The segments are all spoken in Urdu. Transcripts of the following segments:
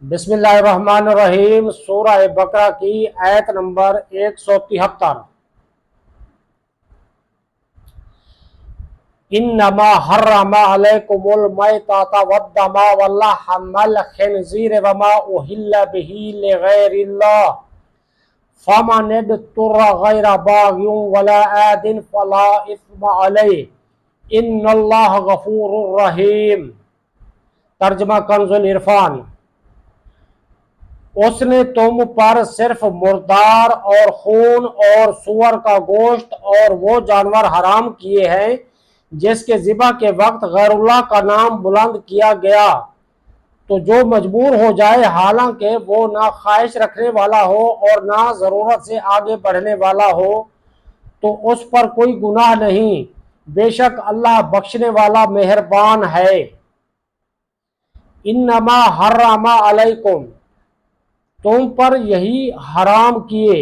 بسم اللہ الرحمن الرحیم۔ سورہ بقرہ کی آیت نمبر 173۔ انما حرم علیکم المیتۃ والدم ولحم الخنزیر وما اہل بہ لغیر اللہ فمن اضطر غیر باغ ولا عاد فلا اثم علیہ ان اللہ غفور رحیم۔ ترجمہ کنز العرفان۔ اس نے تم پر صرف مردار اور خون اور سور کا گوشت اور وہ جانور حرام کیے ہیں جس کے ذبح کے وقت غیر اللہ کا نام بلند کیا گیا، تو جو مجبور ہو جائے حالانکہ وہ نہ خواہش رکھنے والا ہو اور نہ ضرورت سے آگے بڑھنے والا ہو تو اس پر کوئی گناہ نہیں، بے شک اللہ بخشنے والا مہربان ہے۔ انما حرم علیکم، تم پر یہی حرام کیے۔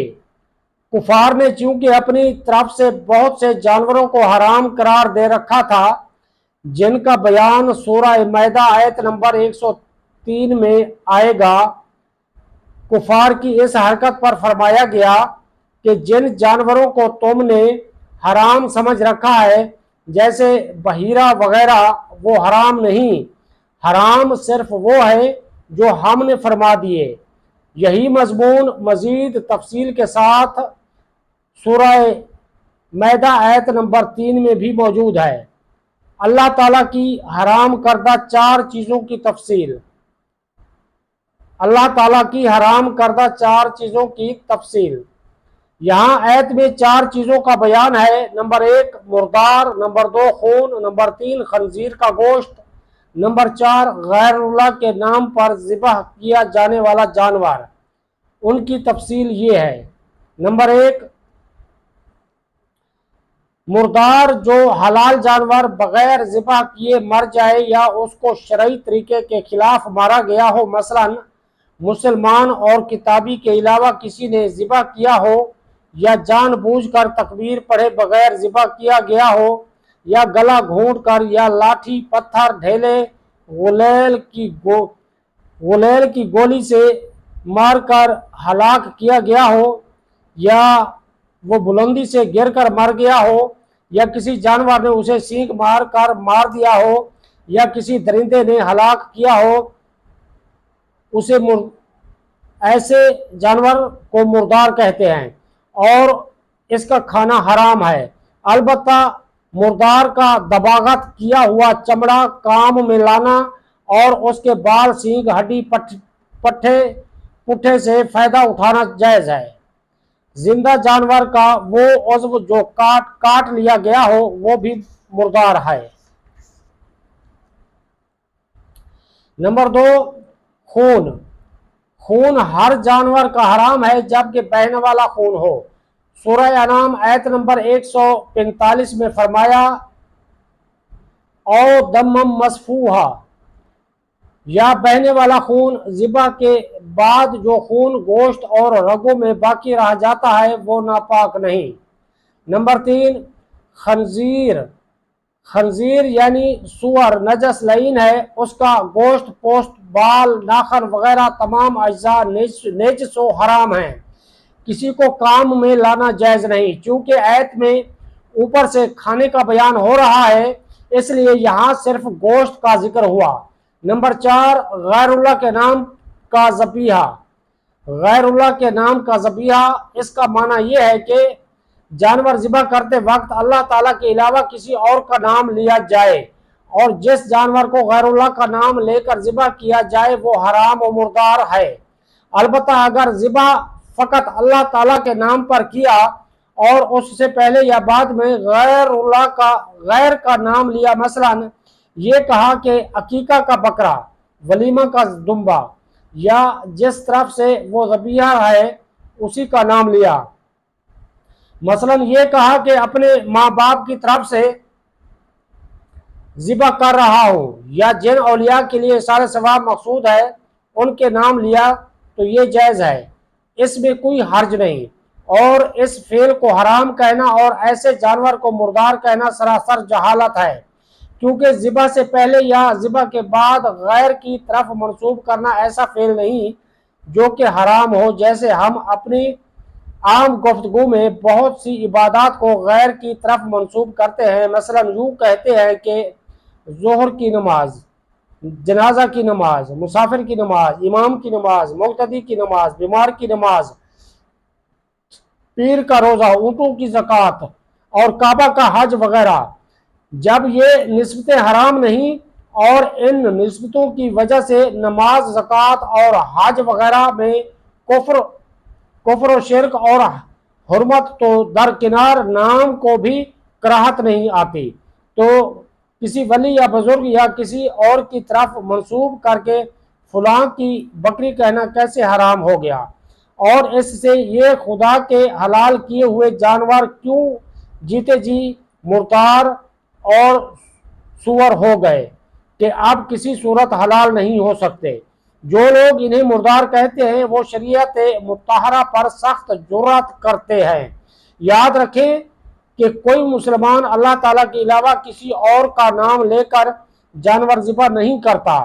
کفار نے چونکہ اپنی طرف سے بہت سے جانوروں کو حرام قرار دے رکھا تھا جن کا بیان سورہ مائدہ آیت نمبر 103 میں آئے گا، کفار کی اس حرکت پر فرمایا گیا کہ جن جانوروں کو تم نے حرام سمجھ رکھا ہے جیسے بحیرہ وغیرہ وہ حرام نہیں، حرام صرف وہ ہے جو ہم نے فرما دیے۔ یہی مضمون مزید تفصیل کے ساتھ سورہ مائدہ آیت نمبر 3 میں بھی موجود ہے۔ اللہ تعالیٰ کی حرام کردہ 4 چیزوں کی تفصیل۔ اللہ تعالیٰ کی حرام کردہ 4 چیزوں کی تفصیل۔ یہاں آیت میں 4 چیزوں کا بیان ہے۔ نمبر 1 مردار، نمبر 2 خون، نمبر 3 خنزیر کا گوشت، نمبر 4 غیر اللہ کے نام پر ذبح کیا جانے والا جانور۔ ان کی تفصیل یہ ہے۔ نمبر 1 مردار، جو حلال جانور بغیر ذبح کیے مر جائے یا اس کو شرعی طریقے کے خلاف مارا گیا ہو، مثلا مسلمان اور کتابی کے علاوہ کسی نے ذبح کیا ہو، یا جان بوجھ کر تکبیر پڑھے بغیر ذبح کیا گیا ہو، یا گلا گھونٹ کر یا لاٹھی پتھر ڈھیلے غلیل کی گولی سے مار کر ہلاک کیا گیا ہو، یا وہ بلندی سے گر کر مر گیا ہو، یا کسی جانور نے اسے سینگ مار کر مار دیا ہو، یا کسی درندے نے ہلاک کیا ہو اسے ایسے جانور کو مردار کہتے ہیں اور اس کا کھانا حرام ہے۔ البتہ مردار کا دباغت کیا ہوا چمڑا کام میں لانا اور اس کے بال سینگ ہڈی پٹھے سے فائدہ اٹھانا جائز ہے۔ زندہ جانور کا وہ عضو جو کاٹ لیا گیا ہو وہ بھی مردار ہے۔ نمبر 2 خون۔ خون ہر جانور کا حرام ہے جبکہ بہنے والا خون ہو۔ سورہ انعام آیت نمبر 145 میں فرمایا او دمم مسفوحا، یا بہنے والا خون۔ ذبح کے بعد جو خون گوشت اور رگوں میں باقی رہ جاتا ہے وہ ناپاک نہیں۔ نمبر 3 خنزیر۔ خنزیر یعنی سور نجس لعین ہے، اس کا گوشت، پوست، بال، ناخن وغیرہ تمام اجزاء نجس و حرام ہیں، کسی کو کام میں لانا جائز نہیں۔ چونکہ آیت میں اوپر سے کھانے کا بیان ہو رہا ہے اس لیے یہاں صرف گوشت کا ذکر ہوا۔ نمبر 4 غیر اللہ کے نام کا ذبیحہ۔ غیر اللہ کے نام کا ذبیحہ، اس کا معنی یہ ہے کہ جانور ذبح کرتے وقت اللہ تعالیٰ کے علاوہ کسی اور کا نام لیا جائے، اور جس جانور کو غیر اللہ کا نام لے کر ذبح کیا جائے وہ حرام و مردار ہے۔ البتہ اگر ذبح فقط اللہ تعالیٰ کے نام پر کیا اور اس سے پہلے یا بعد میں غیر کا نام لیا، مثلا یہ کہا کہ عقیقہ کا بکرا، ولیمہ کا دمبا، یا جس طرف سے وہ ذبیحہ ہے اسی کا نام لیا، مثلا یہ کہا کہ اپنے ماں باپ کی طرف سے ذبح کر رہا ہوں، یا جن اولیاء کے لیے اثار ثواب مقصود ہے ان کے نام لیا تو یہ جائز ہے، اس میں کوئی حرج نہیں۔ اور اس فعل کو حرام کہنا اور ایسے جانور کو مردار کہنا سراسر جہالت ہے۔ کیونکہ ذبح سے پہلے یا ذبح کے بعد غیر کی طرف منسوب کرنا ایسا فعل نہیں جو کہ حرام ہو، جیسے ہم اپنی عام گفتگو میں بہت سی عبادات کو غیر کی طرف منسوب کرتے ہیں۔ مثلا یوں کہتے ہیں کہ ظہر کی نماز، جنازہ کی نماز، مسافر کی نماز، امام کی نماز، مقتدی کی نماز، بیمار کی نماز، پیر کا روزہ، اونٹوں کی زکوٰۃ اور کعبہ کا حج وغیرہ۔ جب یہ نسبتیں حرام نہیں اور ان نسبتوں کی وجہ سے نماز، زکوٰۃ اور حج وغیرہ میں کفر و شرک اور حرمت تو درکنار نام کو بھی کراہت نہیں آتی، تو کسی ولی یا بزرگ یا کسی اور کی طرف منسوب کر کے فلاں کی بکری کہنا کیسے حرام ہو گیا، اور اس سے یہ خدا کے حلال کیے ہوئے جانور کیوں جیتے جی مردار اور سور ہو گئے کہ اب کسی صورت حلال نہیں ہو سکتے۔ جو لوگ انہیں مردار کہتے ہیں وہ شریعت مطہرہ پر سخت جرأت کرتے ہیں۔ یاد رکھیں کہ کوئی مسلمان اللہ تعالیٰ کے علاوہ کسی اور کا نام لے کر جانور ذبح نہیں کرتا،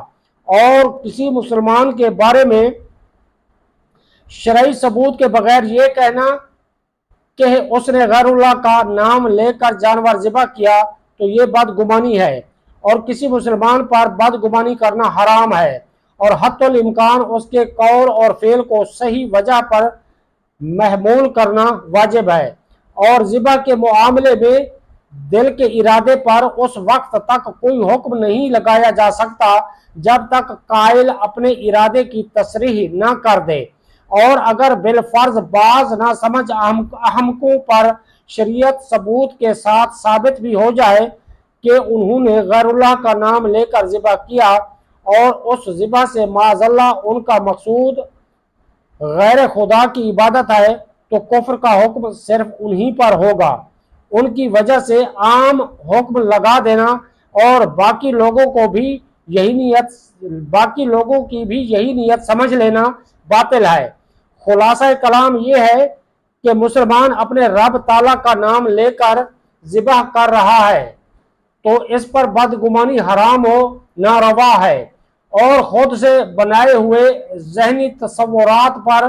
اور کسی مسلمان کے بارے میں شرعی ثبوت کے بغیر یہ کہنا کہ اس نے غیر اللہ کا نام لے کر جانور ذبح کیا تو یہ بدگمانی ہے، اور کسی مسلمان پر بدگمانی کرنا حرام ہے، اور حتی الامکان اس کے قول اور فعل کو صحیح وجہ پر محمول کرنا واجب ہے، اور ذبح کے معاملے میں دل کے ارادے پر اس وقت تک کوئی حکم نہیں لگایا جا سکتا جب تک قائل اپنے ارادے کی تصریح نہ کر دے، اور اگر بالفرض بعض نہ سمجھ احمقوں پر شریعت ثبوت کے ساتھ ثابت بھی ہو جائے کہ انہوں نے غیر اللہ کا نام لے کر ذبح کیا، اور اس ذبح سے معاذ اللہ ان کا مقصود غیر خدا کی عبادت ہے، تو کفر کا حکم صرف انہی پر ہوگا۔ ان کی وجہ سے عام حکم لگا دینا اور باقی لوگوں کی بھی یہی نیت سمجھ لینا باطل ہے۔ خلاصہ کلام یہ ہے کہ مسلمان اپنے رب تعالیٰ کا نام لے کر ذبح کر رہا ہے تو اس پر بدگمانی حرام و ناروا ہے، اور خود سے بنائے ہوئے ذہنی تصورات پر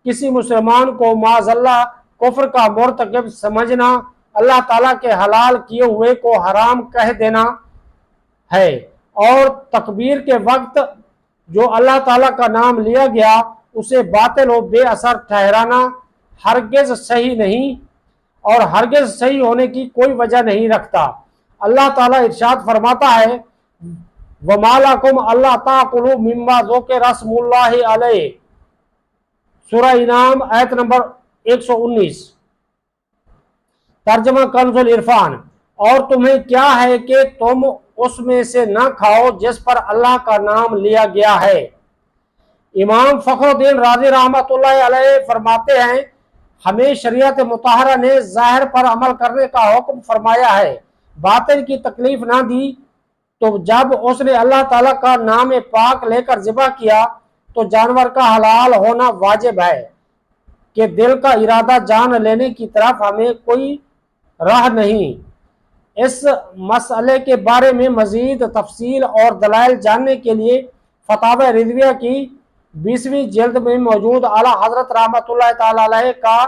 کسی مسلمان کو معاذ اللہ کفر کا مرتکب سمجھنا اللہ تعالیٰ کے حلال کیے ہوئے کو حرام کہہ دینا ہے، اور تکبیر کے وقت جو اللہ تعالیٰ کا نام لیا گیا اسے باطل و بے اثر ٹھہرانا ہرگز صحیح نہیں، اور ہرگز صحیح ہونے کی کوئی وجہ نہیں رکھتا۔ اللہ تعالیٰ ارشاد فرماتا ہے وَمَا لَكُمْ أَلَّا تَأْكُلُوا مِمَّا ذُكِرَ اسْمُ اللَّهِ عَلَيْهِ، سورہ انعام آیت نمبر 119، ترجمہ کنز العرفان۔ اور تمہیں کیا ہے کہ تم اس میں سے نہ کھاؤ جس پر اللہ کا نام لیا گیا ہے۔ امام فخر الدین رازی رحمۃ اللہ علیہ فرماتے ہیں ہمیں شریعت مطہرہ نے ظاہر پر عمل کرنے کا حکم فرمایا ہے، باطن کی تکلیف نہ دی، تو جب اس نے اللہ تعالیٰ کا نام پاک لے کر ذبح کیا تو جانور کا حلال ہونا واجب ہے کہ دل کا ارادہ جان لینے کی طرف ہمیں کوئی راہ نہیں۔ اس مسئلے کے بارے میں مزید تفصیل اور دلائل جاننے کے لیے فتاوی رضویہ کی 20ویں جلد میں موجود اعلیٰ حضرت رحمۃ اللہ تعالی علیہ کا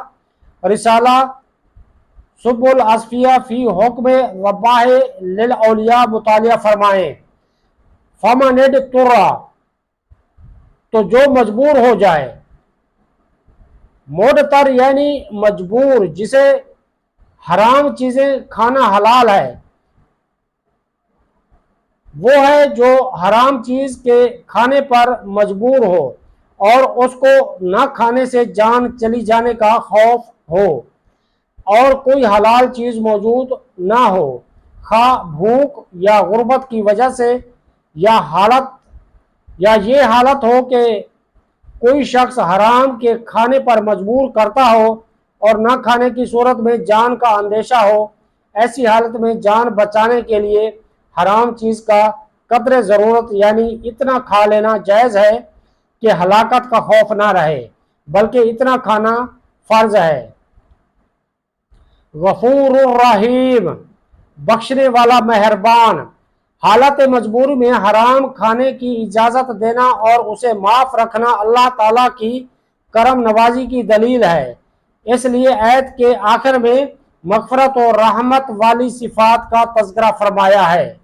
رسالہ سبل الاصفیہ فی حکم وباہ للاولیاء مطالعہ فرمائیں۔ فمن اضطر، تو جو مجبور ہو جائے، مضطر یعنی مجبور، جسے حرام چیزیں کھانا حلال ہے، وہ ہے جو حرام چیز کے کھانے پر مجبور ہو اور اس کو نہ کھانے سے جان چلی جانے کا خوف ہو، اور کوئی حلال چیز موجود نہ ہو، خواہ بھوک یا غربت کی وجہ سے، یا یہ حالت ہو کہ کوئی شخص حرام کے کھانے پر مجبور کرتا ہو اور نہ کھانے کی صورت میں جان کا اندیشہ ہو۔ ایسی حالت میں جان بچانے کے لیے حرام چیز کا قدر ضرورت یعنی اتنا کھا لینا جائز ہے کہ ہلاکت کا خوف نہ رہے، بلکہ اتنا کھانا فرض ہے۔ غفور الرحیم، بخشنے والا مہربان۔ حالت مجبوری میں حرام کھانے کی اجازت دینا اور اسے معاف رکھنا اللہ تعالیٰ کی کرم نوازی کی دلیل ہے۔ اس لیے آیت کے آخر میں مغفرت اور رحمت والی صفات کا تذکرہ فرمایا ہے۔